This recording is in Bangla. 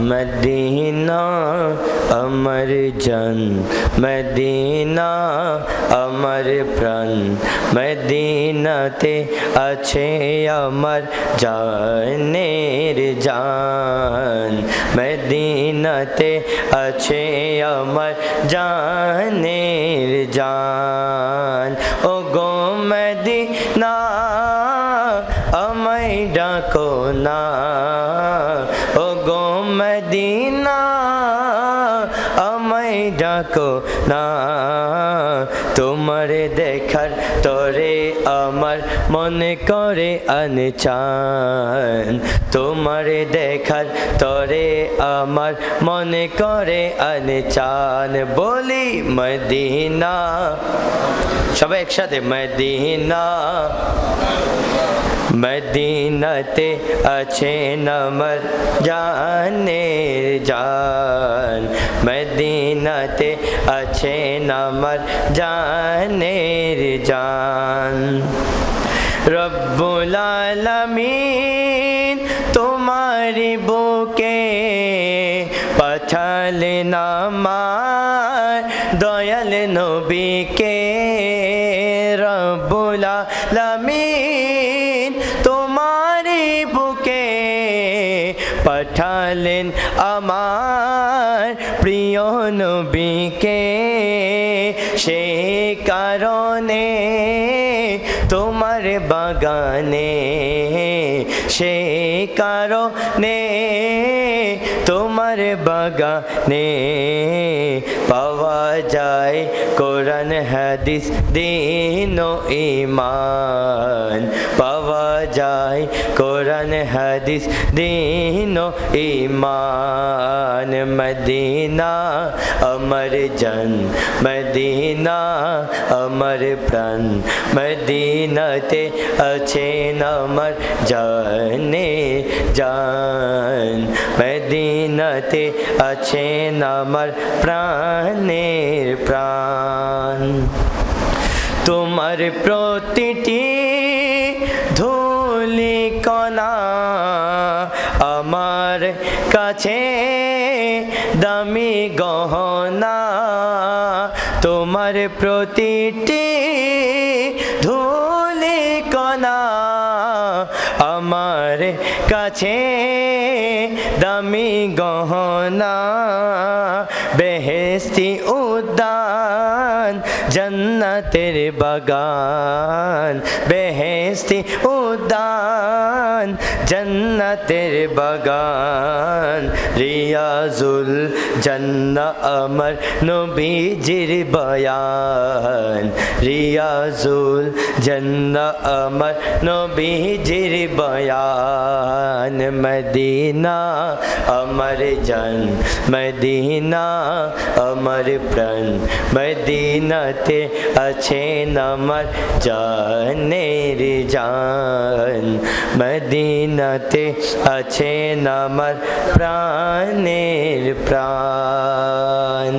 মদিনা আমার জান, মদিনা আমার প্রাণ, মদিনাতে আছে আমার জানের জান, মদিনাতে আছে আমার জানের জান। ও গো মদিনা আমায় ডাকো না, ও গো মদিনা আমায় ডাকো না, তোমার দেখার তরে আমার মনে করে আনচান, তোমার দেখার তরে আমার মনে করে আনচান। বলি মদিনা, সবাই একসাথে মদিনা, মদিনাতে আছেন আমার জানের জান, মদিনাতে আছেন আমার জানের জান। রব্বুল আলামিন তোমারি বুকে পাঠালেন আমার দয়াল নবীকে, রব্বুল আলামিন তোমারি বুকে পাঠালেন আমার প্রিয় নবীকে, সে কারণে তোমার বাগানে, সে কারণে তোমার বাগানে পাওয়া যায় কোরআন হাদিস দ্বীন ও ঈমান, পাওয়া যায় কোরআন হাদিস দ্বীন ও ঈমান। মদিনা আমার জান, মদিনা আমার প্রাণ, মদিনাতে আছেন আমার জানে জান, মদিনাতে আছেন আমার প্রাণের প্রাণ। তোমার প্রতিটি ধূলিকণা আমার কাছে দামি গহনা, তোমার প্রতিটি ধূলিকণা আমার কাছে দামি গহনা। বেহেশতি উদ্যান জান্নাতের বাগান, বেহেশতি উদ্যান জান্নাতের বাগান, রিয়াজুল জান্নাহ আমার নবীজির বয়ান, রিয়াজুল জান্নাহ আমার নবীজির বয়ান। মদিনা আমার জান, মদিনা আমার প্রাণ, মদিনাতে আছেন আমার জানের জান, মদিনাতে আছেন আমার প্রাণের প্রাণ।